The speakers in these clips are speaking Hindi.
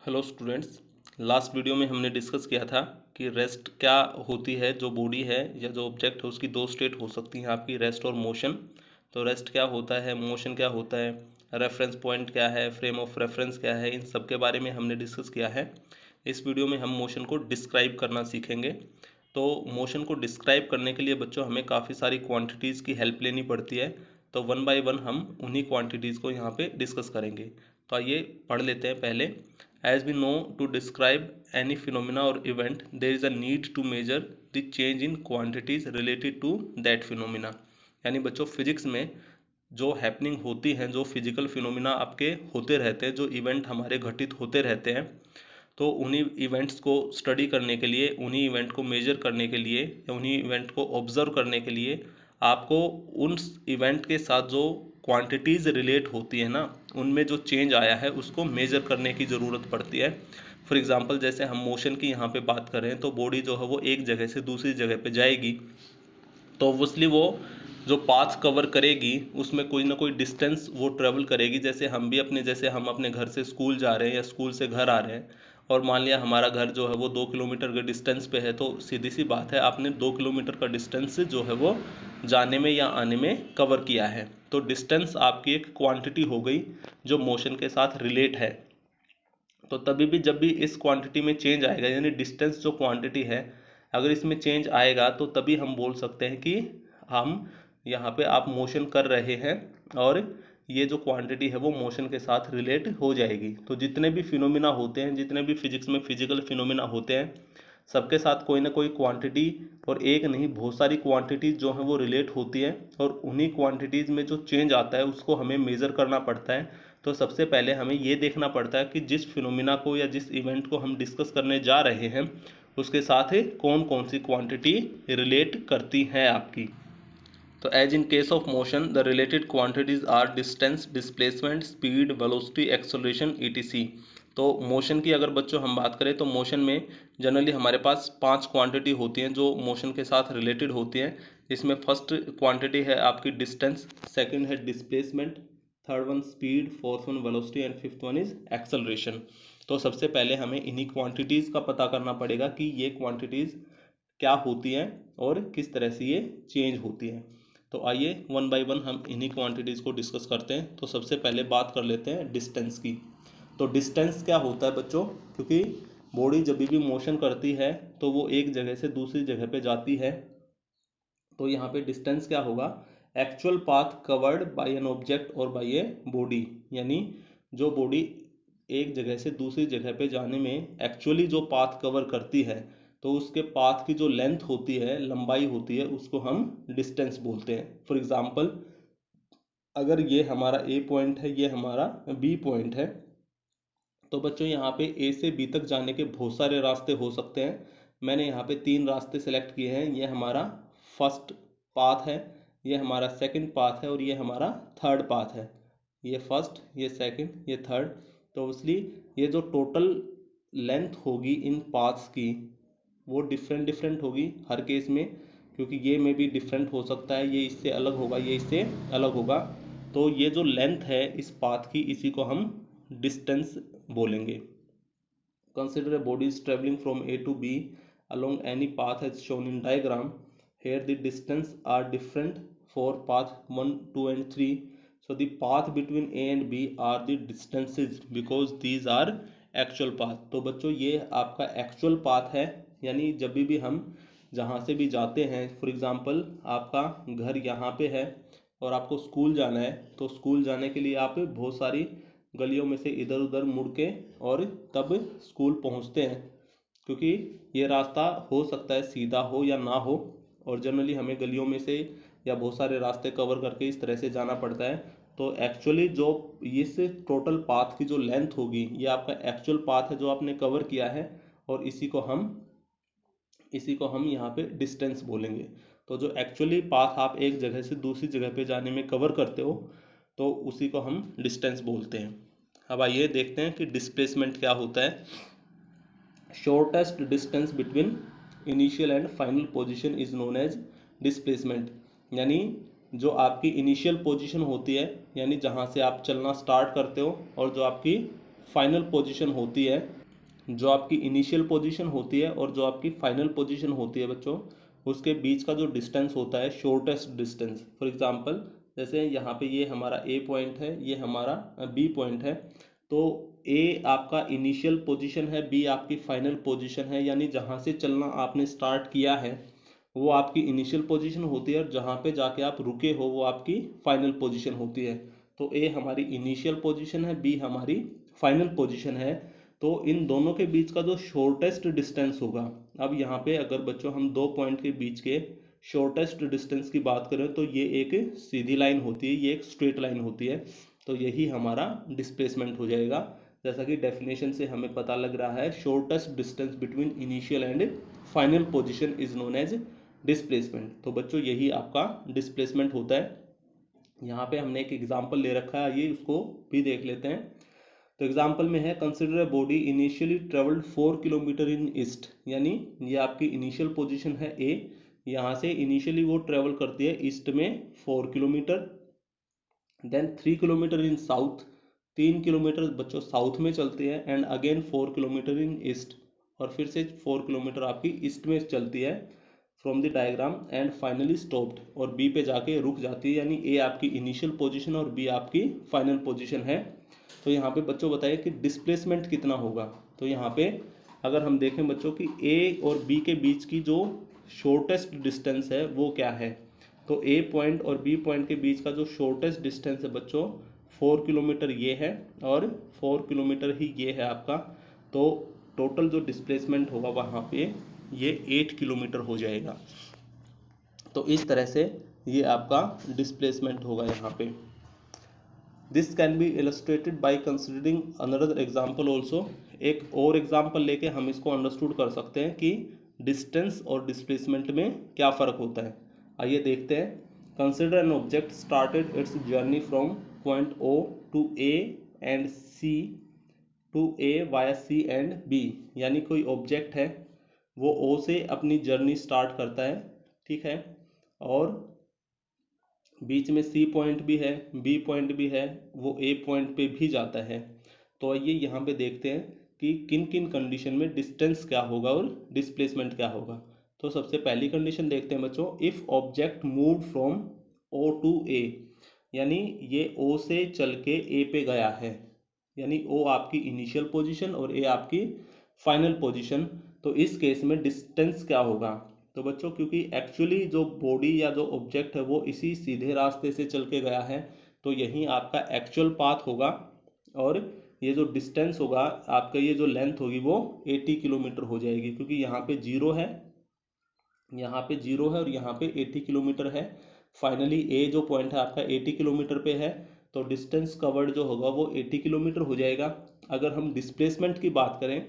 Hello students. लास्ट वीडियो में हमने डिस्कस किया था कि रेस्ट क्या होती है। जो बॉडी है या जो ऑब्जेक्ट है उसकी दो स्टेट हो सकती हैं आपकी, रेस्ट और मोशन। तो रेस्ट क्या होता है, मोशन क्या होता है, रेफरेंस पॉइंट क्या है, फ्रेम ऑफ रेफरेंस क्या है, इन सब के बारे में हमने डिस्कस किया है। इस वीडियो में हम मोशन को डिस्क्राइब करना सीखेंगे। तो मोशन को डिस्क्राइब करने के लिए बच्चों हमें काफ़ी सारी क्वांटिटीज़ की हेल्प लेनी पड़ती है। तो वन बाय वन हम उन्हीं क्वांटिटीज़ को यहाँ पे डिस्कस करेंगे। तो आइए पढ़ लेते हैं पहले। As we know, to describe any phenomena or event, there is a need to measure the change in quantities related to that phenomena। यानी बच्चों फिजिक्स में जो हैपनिंग होती हैं, जो फिजिकल फिनोमिना आपके होते रहते हैं, जो इवेंट हमारे घटित होते रहते हैं, तो उन्हीं इवेंट्स को स्टडी करने के लिए, उन्हीं इवेंट को मेजर करने के लिए या उन्हीं इवेंट को ऑब्जर्व करने के लिए आपको उन इवेंट के साथ जो क्वांटिटीज़ रिलेट होती है ना, उनमें जो चेंज आया है उसको मेजर करने की ज़रूरत पड़ती है। फॉर एग्जांपल जैसे हम मोशन की यहाँ पे बात करें तो बॉडी जो है वो एक जगह से दूसरी जगह पे जाएगी, तो ऑब्वियसली वो जो पाथ कवर करेगी उसमें कोई ना कोई डिस्टेंस वो ट्रेवल करेगी। जैसे हम भी जैसे हम अपने घर से स्कूल जा रहे हैं या स्कूल से घर आ रहे हैं, और मान लिया हमारा घर जो है वो 2 किलोमीटर के डिस्टेंस पे है, तो सीधी सी बात है आपने 2 किलोमीटर का डिस्टेंस जो है वो जाने में या आने में कवर किया है। तो डिस्टेंस आपकी एक क्वांटिटी हो गई जो मोशन के साथ रिलेट है। तो तभी भी जब भी इस क्वांटिटी में चेंज आएगा, यानी डिस्टेंस जो क्वांटिटी है, अगर इसमें चेंज आएगा तो तभी हम बोल सकते हैं कि हम यहाँ पे आप मोशन कर रहे हैं और ये जो क्वांटिटी है वो मोशन के साथ रिलेट हो जाएगी। तो जितने भी फिनोमिना होते हैं, जितने भी फिजिक्स में फिजिकल फिनोमिना होते हैं, सबके साथ कोई ना कोई क्वांटिटी, और एक नहीं बहुत सारी क्वांटिटीज जो हैं वो रिलेट होती हैं, और उन्हीं क्वांटिटीज में जो चेंज आता है उसको हमें मेज़र करना पड़ता है। तो सबसे पहले हमें ये देखना पड़ता है कि जिस फिनोमिना को या जिस इवेंट को हम डिस्कस करने जा रहे हैं उसके साथ कौन कौन सी क्वांटिटी रिलेट करती हैं आपकी। तो as in case of motion the related quantities are distance, displacement, speed, velocity, acceleration, ETC. तो मोशन की अगर बच्चों हम बात करें तो मोशन में जनरली हमारे पास 5 क्वांटिटी होती हैं जो मोशन के साथ रिलेटेड होती हैं। इसमें फर्स्ट क्वांटिटी है आपकी डिस्टेंस, सेकंड है displacement, third one speed, fourth one velocity and fifth one is acceleration. तो सबसे पहले हमें इन्हीं क्वांटिटीज़ का पता करना पड़ेगा कि ये क्वांटिटीज़ क्या होती हैं और किस तरह से ये चेंज होती हैं। तो आइए वन बाय वन हम इन्हीं क्वांटिटीज़ को डिस्कस करते हैं। तो सबसे पहले बात कर लेते हैं डिस्टेंस की। तो डिस्टेंस क्या होता है बच्चों, क्योंकि बॉडी जब भी मोशन करती है तो वो एक जगह से दूसरी जगह पे जाती है। तो यहाँ पे डिस्टेंस क्या होगा, actual path covered by an object और बाय ए बॉडी। यानी जो बॉडी एक जगह से दूसरी जगह पे जाने में एक्चुअली जो पाथ कवर करती है, तो उसके पाथ की जो लेंथ होती है, लंबाई होती है, उसको हम डिस्टेंस बोलते हैं। फॉर एग्जांपल अगर ये हमारा ए पॉइंट है, ये हमारा बी पॉइंट है, तो बच्चों यहाँ पे ए से बी तक जाने के बहुत सारे रास्ते हो सकते हैं। मैंने यहाँ पे 3 रास्ते सेलेक्ट किए हैं। ये हमारा फर्स्ट पाथ है, ये हमारा सेकंड पाथ है और ये हमारा थर्ड पाथ है। ये फर्स्ट, ये सेकंड, ये थर्ड। तो इसलिए ये जो टोटल लेंथ होगी इन पाथ्स की वो डिफरेंट डिफरेंट होगी हर केस में, क्योंकि ये में भी डिफरेंट हो सकता है, ये इससे अलग होगा, ये इससे अलग होगा। तो ये जो लेंथ है इस पाथ की, इसी को हम डिस्टेंस बोलेंगे। Consider a body is traveling from A to B along any path as shown in diagram. Here the distance are different for path 1, 2 and 3. So the path between A and B are the distances because these are actual path। तो बच्चों ये आपका actual path है, यानी जब भी हम जहाँ से भी जाते हैं, फॉर एग्जांपल आपका घर यहाँ पे है और आपको स्कूल जाना है, तो स्कूल जाने के लिए आप बहुत सारी गलियों में से इधर उधर मुड़ के और तब स्कूल पहुंचते हैं, क्योंकि ये रास्ता हो सकता है सीधा हो या ना हो, और जनरली हमें गलियों में से या बहुत सारे रास्ते कवर करके इस तरह से जाना पड़ता है। तो एक्चुअली जो इस टोटल पाथ की जो लेंथ होगी, ये आपका एक्चुअल पाथ है जो आपने कवर किया है, और इसी को हम यहाँ पे डिस्टेंस बोलेंगे। तो जो एक्चुअली पाथ आप एक जगह से दूसरी जगह पे जाने में कवर करते हो, तो उसी को हम डिस्टेंस बोलते हैं। अब आइए देखते हैं कि डिस्प्लेसमेंट क्या होता है। Shortest distance between initial and final position is known as displacement. यानी जो आपकी इनिशियल पोजीशन होती है, यानी जहाँ से आप चलना स्टार्ट करते हो, और जो आपकी फाइनल पोजीशन होती है, जो आपकी इनिशियल पोजीशन होती है और जो आपकी फाइनल पोजीशन होती है बच्चों, उसके बीच का जो डिस्टेंस होता है, शॉर्टेस्ट डिस्टेंस। फॉर एग्जांपल जैसे यहाँ पे ये हमारा ए पॉइंट है, ये हमारा बी पॉइंट है, तो ए आपका इनिशियल पोजीशन है, बी आपकी फाइनल पोजीशन है, यानी जहाँ से चलना आपने स्टार्ट किया है वो आपकी इनिशियल पोजीशन होती है और जहाँ पे जाके आप रुके हो वो आपकी फाइनल पोजीशन होती है। तो ए हमारी इनिशियल पोजीशन है, बी हमारी फाइनल पोजीशन है। तो इन दोनों के बीच का जो शॉर्टेस्ट डिस्टेंस होगा, अब यहाँ पे अगर बच्चों हम दो पॉइंट के बीच के शॉर्टेस्ट डिस्टेंस की बात करें तो ये एक सीधी लाइन होती है, ये एक स्ट्रेट लाइन होती है, तो यही हमारा डिस्प्लेसमेंट हो जाएगा। जैसा कि डेफिनेशन से हमें पता लग रहा है, shortest distance between initial and final position is known as displacement. तो बच्चों यही आपका डिस्प्लेसमेंट होता है। यहाँ पे हमने एक एग्जाम्पल ले रखा है, आइए उसको भी देख लेते हैं। तो एग्जाम्पल में है, consider a body initially travelled 4 kilometre in east, यानी ये आपकी इनिशियल पोजीशन है ए, यहाँ से इनिशियली वो ट्रेवल करती है ईस्ट में 4 kilometre, then 3 kilometre in south, 3 kilometre बच्चों साउथ में चलती है, and again 4 kilometre in east, और फिर से 4 किलोमीटर आपकी ईस्ट में चलती है from the diagram, and finally stopped, और बी पे जाके रुक जाती है, यानी ए आपकी इनिशियल पोजीशन और बी आपकी फाइनल पोजीशन है। तो यहाँ पे बच्चों बताइए कि डिस्प्लेसमेंट कितना होगा। तो यहाँ पे अगर हम देखें बच्चों कि ए और बी के बीच की जो शॉर्टेस्ट डिस्टेंस है वो क्या है, तो ए पॉइंट और बी पॉइंट के बीच का जो शॉर्टेस्ट डिस्टेंस है बच्चों 4 किलोमीटर ये है, और 4 किलोमीटर ही ये है आपका। तो टोटल जो डिस्प्लेसमेंट होगा वहाँ पे ये 8 किलोमीटर हो जाएगा। तो इस तरह से ये आपका डिस्प्लेसमेंट होगा यहाँ पे। This can be illustrated by considering another example also. एक और एग्जाम्पल लेके हम इसको अंडरस्टूड कर सकते हैं कि डिस्टेंस और डिस्प्लेसमेंट में क्या फ़र्क होता है। आइए देखते हैं। Consider an object started its journey from point O to A and C to A via C and B, यानी कोई ऑब्जेक्ट है वो ओ से अपनी जर्नी स्टार्ट करता है, ठीक है, और बीच में सी पॉइंट भी है, बी पॉइंट भी है, वो ए पॉइंट पे भी जाता है। तो आइए यहाँ पे देखते हैं कि किन किन कंडीशन में डिस्टेंस क्या होगा और डिस्प्लेसमेंट क्या होगा। तो सबसे पहली कंडीशन देखते हैं बच्चों, if object move from O to A, यानी ये ओ से चल के ए पे गया है, यानी ओ आपकी इनिशियल पोजीशन और ए आपकी फाइनल पोजीशन। तो इस केस में डिस्टेंस क्या होगा। तो बच्चों क्योंकि एक्चुअली जो बॉडी या जो ऑब्जेक्ट है वो इसी सीधे रास्ते से चल के गया है, तो यही आपका एक्चुअल पाथ होगा, और ये जो डिस्टेंस होगा आपका, ये जो लेंथ होगी वो 80 किलोमीटर हो जाएगी, क्योंकि यहाँ पे जीरो है, यहाँ पे जीरो है और यहाँ पे 80 किलोमीटर है। फाइनली ए जो पॉइंट है आपका 80 किलोमीटर पे है, तो डिस्टेंस कवर्ड जो होगा वो 80 किलोमीटर हो जाएगा। अगर हम डिस्प्लेसमेंट की बात करें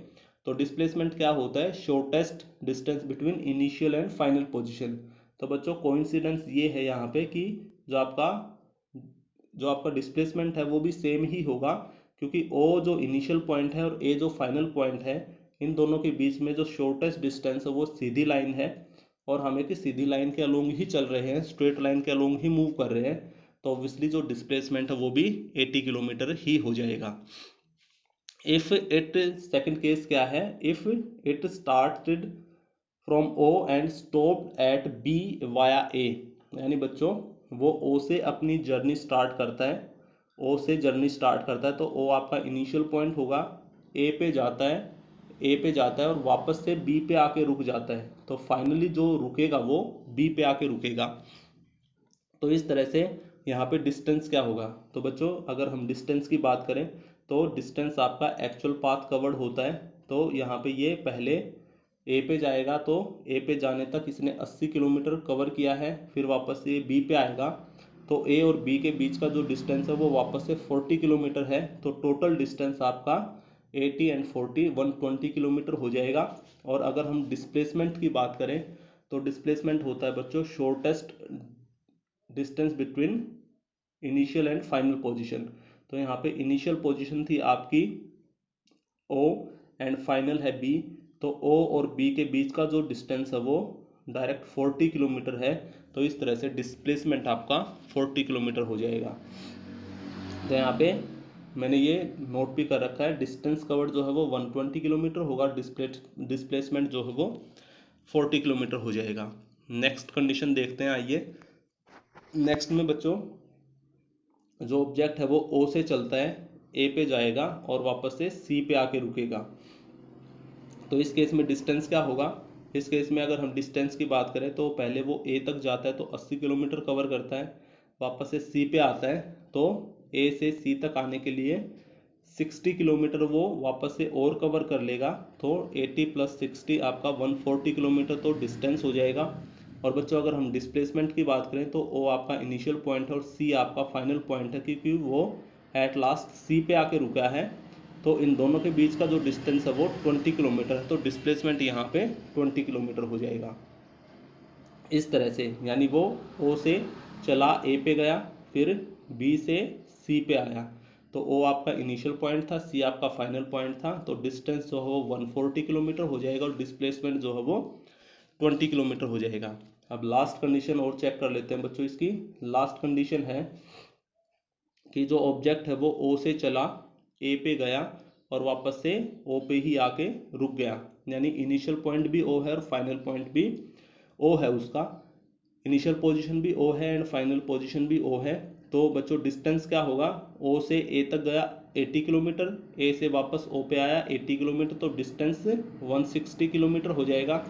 तो डिस्प्लेसमेंट क्या होता है, shortest distance between initial and final position. तो बच्चों कोइंसिडेंस ये है यहाँ पे कि जो आपका डिस्प्लेसमेंट है वो भी सेम ही होगा, क्योंकि ओ जो इनिशियल पॉइंट है और ए जो फाइनल पॉइंट है, इन दोनों के बीच में जो शॉर्टेस्ट डिस्टेंस है वो सीधी लाइन है, और हमें कि सीधी लाइन के अलोंग ही चल रहे हैं, स्ट्रेट लाइन के अलोंग ही मूव कर रहे हैं, तो ऑब्वियसली जो डिस्प्लेसमेंट है वो भी 80 किलोमीटर ही हो जाएगा। इफ इट, सेकंड केस क्या है, if it started from O and stopped at B via A, यानी बच्चों वो ओ से अपनी जर्नी स्टार्ट करता है, ओ से जर्नी स्टार्ट करता है, तो ओ आपका इनिशियल पॉइंट होगा, ए पे जाता है, ए पे जाता है और वापस से बी पे आके रुक जाता है, तो फाइनली जो रुकेगा वो बी पे आके रुकेगा। तो इस तरह से यहाँ पे डिस्टेंस क्या होगा। तो बच्चों अगर हम डिस्टेंस की बात करें तो डिस्टेंस आपका एक्चुअल पाथ कवर्ड होता है। तो यहाँ पे ये पहले ए पे जाएगा, तो ए पे जाने तक इसने 80 किलोमीटर कवर किया है, फिर वापस से बी पे आएगा, तो ए और बी के बीच का जो डिस्टेंस है वो वापस से 40 किलोमीटर है, तो टोटल डिस्टेंस आपका 80 एंड 40 120 किलोमीटर हो जाएगा। और अगर हम डिस्प्लेसमेंट की बात करें तो डिस्प्लेसमेंट होता है बच्चों shortest distance between initial and final position. तो यहाँ पे इनिशियल पोजीशन थी आपकी ओ एंड फाइनल है बी, तो ओ और बी के बीच का जो डिस्टेंस है वो डायरेक्ट 40 किलोमीटर है, तो इस तरह से डिस्प्लेसमेंट आपका 40 किलोमीटर हो जाएगा। तो यहाँ पे मैंने ये नोट भी कर रखा है, डिस्टेंस कवर्ड जो है वो 120 किलोमीटर होगा, डिस्प्लेसमेंट जो है वो 40 किलोमीटर हो जाएगा। नेक्स्ट कंडीशन देखते हैं, आइए। नेक्स्ट में बच्चों जो ऑब्जेक्ट है वो ओ से चलता है, ए पे जाएगा और वापस से सी पे आके रुकेगा। तो इस केस में डिस्टेंस क्या होगा? इस केस में अगर हम डिस्टेंस की बात करें तो पहले वो ए तक जाता है तो 80 किलोमीटर कवर करता है, वापस से सी पे आता है तो ए से सी तक आने के लिए 60 किलोमीटर वो वापस से और कवर कर लेगा। तो 80 + 60 आपका 140 किलोमीटर तो डिस्टेंस हो जाएगा। और बच्चों अगर हम डिस्प्लेसमेंट की बात करें तो ओ आपका इनिशियल पॉइंट है और सी आपका फाइनल पॉइंट है, क्योंकि वो एट लास्ट सी पे आके रुका है। तो इन दोनों के बीच का जो डिस्टेंस है वो 20 किलोमीटर है, तो डिस्प्लेसमेंट यहाँ पे 20 किलोमीटर हो जाएगा। इस तरह से यानी वो ओ से चला ए पे गया, फिर बी से सी पे आया, तो ओ आपका इनिशियल पॉइंट था, सी आपका फाइनल पॉइंट था, तो डिस्टेंस जो है वो 140 किलोमीटर हो जाएगा और डिस्प्लेसमेंट जो है वो 20 किलोमीटर हो जाएगा। अब लास्ट कंडीशन और चेक कर लेते हैं बच्चों। इसकी लास्ट कंडीशन है कि जो ऑब्जेक्ट है वो ओ से चला, ए पे गया और वापस से ओ पे ही आके रुक गया, यानी इनिशियल पॉइंट भी ओ है और फाइनल पॉइंट भी ओ है, उसका इनिशियल पोजीशन भी ओ है एंड फाइनल पोजीशन भी ओ है। तो बच्चों डिस्टेंस क्या होगा? ओ से ए तक गया 80 किलोमीटर, ए से वापस ओ पे आया 80 किलोमीटर, तो डिस्टेंस 160 किलोमीटर हो जाएगा।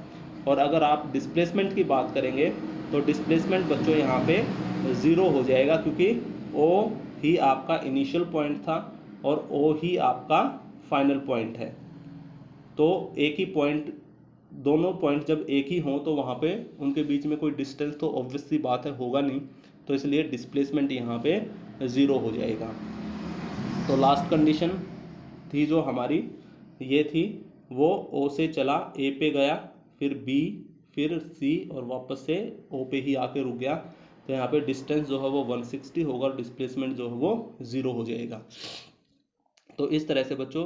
और अगर आप डिस्प्लेसमेंट की बात करेंगे तो डिस्प्लेसमेंट बच्चों यहाँ पे 0 हो जाएगा, क्योंकि ओ ही आपका इनिशियल पॉइंट था और ओ ही आपका फाइनल पॉइंट है। तो एक ही पॉइंट, दोनों पॉइंट जब एक ही हों तो वहाँ पे उनके बीच में कोई डिस्टेंस तो ऑब्वियस सी बात है होगा नहीं, तो इसलिए डिस्प्लेसमेंट यहाँ पे 0 हो जाएगा। तो लास्ट कंडीशन थी जो हमारी, ये थी, वो ओ से चला, ए पे गया, फिर बी, फिर सी और वापस से ओ पे ही आके रुक गया, तो यहाँ पे डिस्टेंस जो है वो 160 होगा और डिस्प्लेसमेंट जो है वो 0 हो जाएगा। तो इस तरह से बच्चों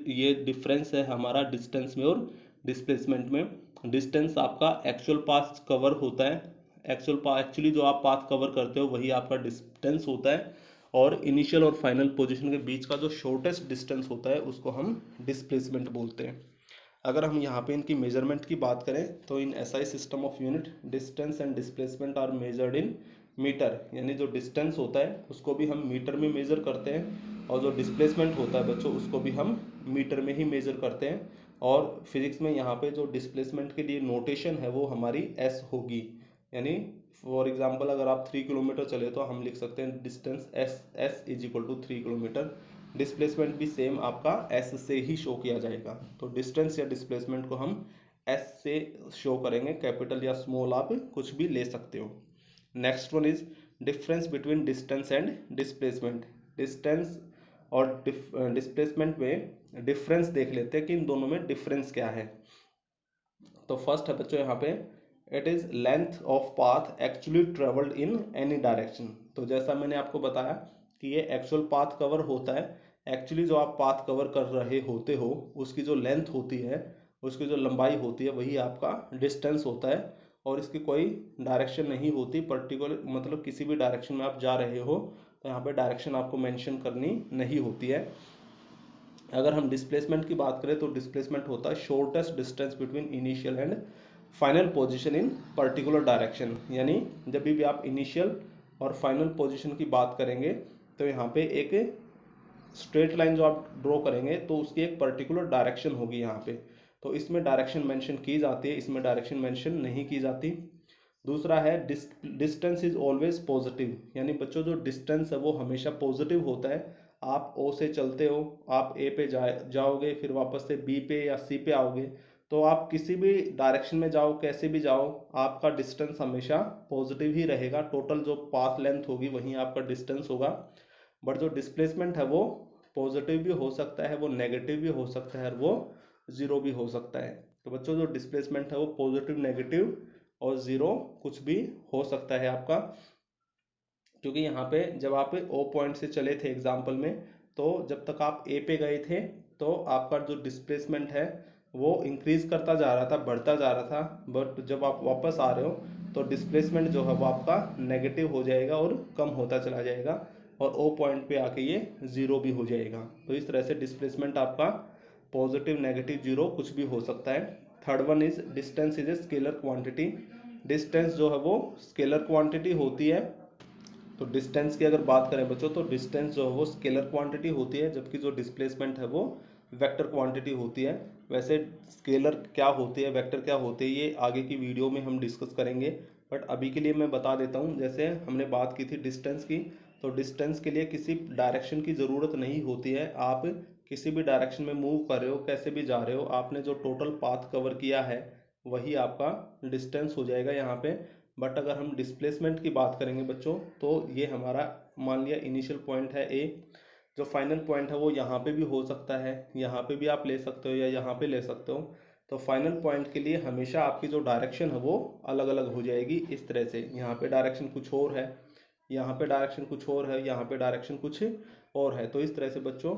ये डिफरेंस है हमारा डिस्टेंस में और डिस्प्लेसमेंट में। डिस्टेंस आपका एक्चुअल पाथ कवर होता है, एक्चुअली जो आप पाथ कवर करते हो वही आपका डिस्टेंस होता है, और इनिशियल और फाइनल पोजीशन के बीच का जो शॉर्टेस्ट डिस्टेंस होता है उसको हम डिस्प्लेसमेंट बोलते हैं। अगर हम यहाँ पे इनकी मेजरमेंट की बात करें तो in SI system of unit distance and displacement are measured in metre, यानी जो डिस्टेंस होता है उसको भी हम मीटर में मेजर करते हैं और जो डिस्प्लेसमेंट होता है बच्चों उसको भी हम मीटर में ही मेजर करते हैं। और फिजिक्स में यहाँ पे जो डिस्प्लेसमेंट के लिए नोटेशन है वो हमारी एस होगी, यानी फॉर एग्जांपल अगर आप 3 किलोमीटर चले तो हम लिख सकते हैं distance S is equal to 3 kilometre. Displacement भी सेम आपका एस से ही शो किया जाएगा, तो डिस्टेंस या डिस्प्लेसमेंट को हम एस से शो करेंगे, कैपिटल या स्मॉल आप कुछ भी ले सकते हो। Next one is difference between distance and displacement. Distance और डिस्प्लेसमेंट में डिफरेंस देख लेते हैं कि इन दोनों में डिफरेंस क्या है। तो फर्स्ट है बच्चों यहाँ पे, it is length of path actually travelled in any direction. तो जैसा मैंने आपको बताया कि ये एक्चुअल पाथ कवर होता है, एक्चुअली जो आप पाथ कवर कर रहे होते हो उसकी जो लेंथ होती है, उसकी जो लंबाई होती है वही आपका डिस्टेंस होता है, और इसकी कोई डायरेक्शन नहीं होती पर्टिकुलर, मतलब किसी भी डायरेक्शन में आप जा रहे हो तो यहाँ पे डायरेक्शन आपको मेंशन करनी नहीं होती है। अगर हम डिस्प्लेसमेंट की बात करें तो डिस्प्लेसमेंट होता है shortest distance between initial and final position in particular direction, यानी जब भी आप इनिशियल और फाइनल पोजीशन की बात करेंगे तो यहाँ पे एक स्ट्रेट लाइन जो आप ड्रॉ करेंगे तो उसकी एक पर्टिकुलर डायरेक्शन होगी यहाँ पे, तो इसमें डायरेक्शन मेंशन की जाती है, इसमें डायरेक्शन मेंशन नहीं की जाती। दूसरा है डिस्टेंस इज ऑलवेज पॉजिटिव, यानी बच्चों जो डिस्टेंस है वो हमेशा पॉजिटिव होता है। आप ओ से चलते हो, आप ए पे जाओगे, फिर वापस से बी पे या सी पे आओगे, तो आप किसी भी डायरेक्शन में जाओ, कैसे भी जाओ, आपका डिस्टेंस हमेशा पॉजिटिव ही रहेगा, टोटल जो पाथ लेंथ होगी वही आपका डिस्टेंस होगा। बट जो डिस्प्लेसमेंट है वो पॉजिटिव भी हो सकता है, वो नेगेटिव भी हो सकता है और वो जीरो भी हो सकता है। तो बच्चों जो डिस्प्लेसमेंट है वो पॉजिटिव, नेगेटिव और जीरो कुछ भी हो सकता है आपका, क्योंकि यहाँ पे जब आप ओ पॉइंट से चले थे एग्जाम्पल में, तो जब तक आप ए पे गए थे तो आपका जो डिस्प्लेसमेंट है वो इंक्रीज करता जा रहा था, बढ़ता जा रहा था, बट जब आप वापस आ रहे हो तो डिस्प्लेसमेंट जो है वो आपका नेगेटिव हो जाएगा और कम होता चला जाएगा। और ओ पॉइंट पे आके ये ज़ीरो भी हो जाएगा। तो इस तरह से डिस्प्लेसमेंट आपका पॉजिटिव, नेगेटिव, जीरो कुछ भी हो सकता है। Third one is distance is a scalar quantity. Distance जो है वो स्केलर क्वांटिटी होती है। तो डिस्टेंस की अगर बात करें बच्चों, तो डिस्टेंस जो है वो स्केलर क्वांटिटी होती है, जबकि जो डिस्प्लेसमेंट है वो वेक्टर क्वांटिटी होती है। वैसे स्केलर क्या होती है, वेक्टर क्या होती है, ये आगे की वीडियो में हम डिस्कस करेंगे, बट अभी के लिए मैं बता देता हूँ। जैसे हमने बात की थी डिस्टेंस की, तो डिस्टेंस के लिए किसी डायरेक्शन की ज़रूरत नहीं होती है। आप किसी भी डायरेक्शन में मूव कर रहे हो, कैसे भी जा रहे हो, आपने जो टोटल पाथ कवर किया है वही आपका डिस्टेंस हो जाएगा यहाँ पे। बट अगर हम डिस्प्लेसमेंट की बात करेंगे बच्चों, तो ये हमारा मान लिया इनिशियल पॉइंट है ए, जो फाइनल पॉइंट है वो यहाँ पे भी हो सकता है, यहाँ पे भी आप ले सकते हो या यहाँ पे ले सकते हो। तो फाइनल पॉइंट के लिए हमेशा आपकी जो डायरेक्शन है वो अलग अलग हो जाएगी इस तरह से। यहाँ पे डायरेक्शन कुछ और है, यहाँ पे डायरेक्शन कुछ और है, यहाँ पे डायरेक्शन कुछ और है। तो इस तरह से बच्चों,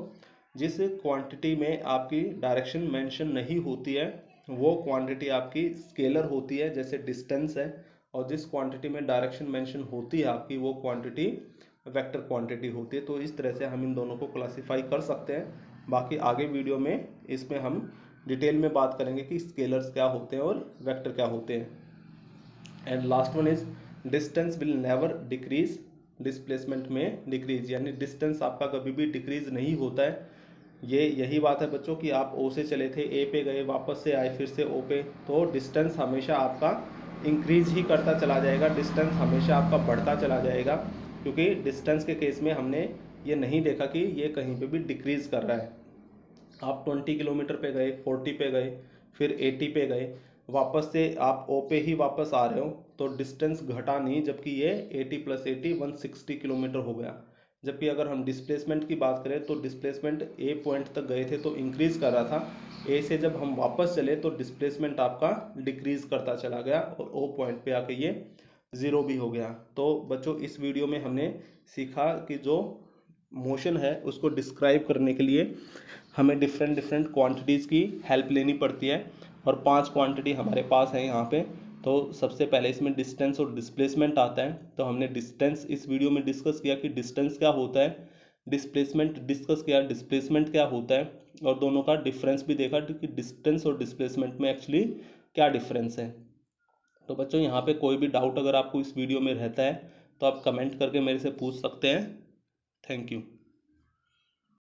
जिस क्वांटिटी में आपकी डायरेक्शन मेंशन नहीं होती है वो क्वांटिटी आपकी स्केलर होती है, जैसे डिस्टेंस है। और जिस क्वांटिटी में डायरेक्शन मेंशन होती है आपकी, वो क्वांटिटी वेक्टर क्वांटिटी होती है। तो इस तरह से हम इन दोनों को क्लासिफाई कर सकते हैं। बाकी आगे वीडियो में इसमें हम डिटेल में बात करेंगे कि स्केलर्स क्या होते हैं और वेक्टर क्या होते हैं। And last one is distance will never decrease, displacement में डिक्रीज, यानी डिस्टेंस आपका कभी भी डिक्रीज नहीं होता है। ये यही बात है बच्चों कि आप ओ से चले थे, ए पे गए, वापस से आए फिर से ओ पे, तो डिस्टेंस हमेशा आपका इंक्रीज ही करता चला जाएगा, डिस्टेंस हमेशा आपका बढ़ता चला जाएगा। क्योंकि डिस्टेंस के केस में हमने ये नहीं देखा कि ये कहीं पे भी डिक्रीज कर रहा है। आप 20 किलोमीटर पे गए, 40 पे गए, फिर 80 पे गए, वापस से आप ओ पे ही वापस आ रहे हो, तो डिस्टेंस घटा नहीं, जबकि ये 80 + 80 160 किलोमीटर हो गया। जबकि अगर हम डिस्प्लेसमेंट की बात करें, तो डिस्प्लेसमेंट ए पॉइंट तक गए थे तो इंक्रीज कर रहा था, ए से जब हम वापस चले तो डिस्प्लेसमेंट आपका डिक्रीज करता चला गया और ओ पॉइंट पे आके ये ज़ीरो भी हो गया। तो बच्चों, इस वीडियो में हमने सीखा कि जो मोशन है उसको डिस्क्राइब करने के लिए हमें डिफरेंट डिफरेंट क्वांटिटीज़ की हेल्प लेनी पड़ती है, और 5 क्वांटिटी हमारे पास है यहाँ पे। तो सबसे पहले इसमें डिस्टेंस और डिस्प्लेसमेंट आता है। तो हमने डिस्टेंस इस वीडियो में डिस्कस किया कि डिस्टेंस क्या होता है, डिस्प्लेसमेंट डिस्कस किया डिस्प्लेसमेंट क्या होता है, और दोनों का डिफरेंस भी देखा कि डिस्टेंस और डिस्प्लेसमेंट में एक्चुअली क्या डिफरेंस है। तो बच्चों, यहाँ पे कोई भी डाउट अगर आपको इस वीडियो में रहता है तो आप कमेंट करके मेरे से पूछ सकते हैं। Thank you.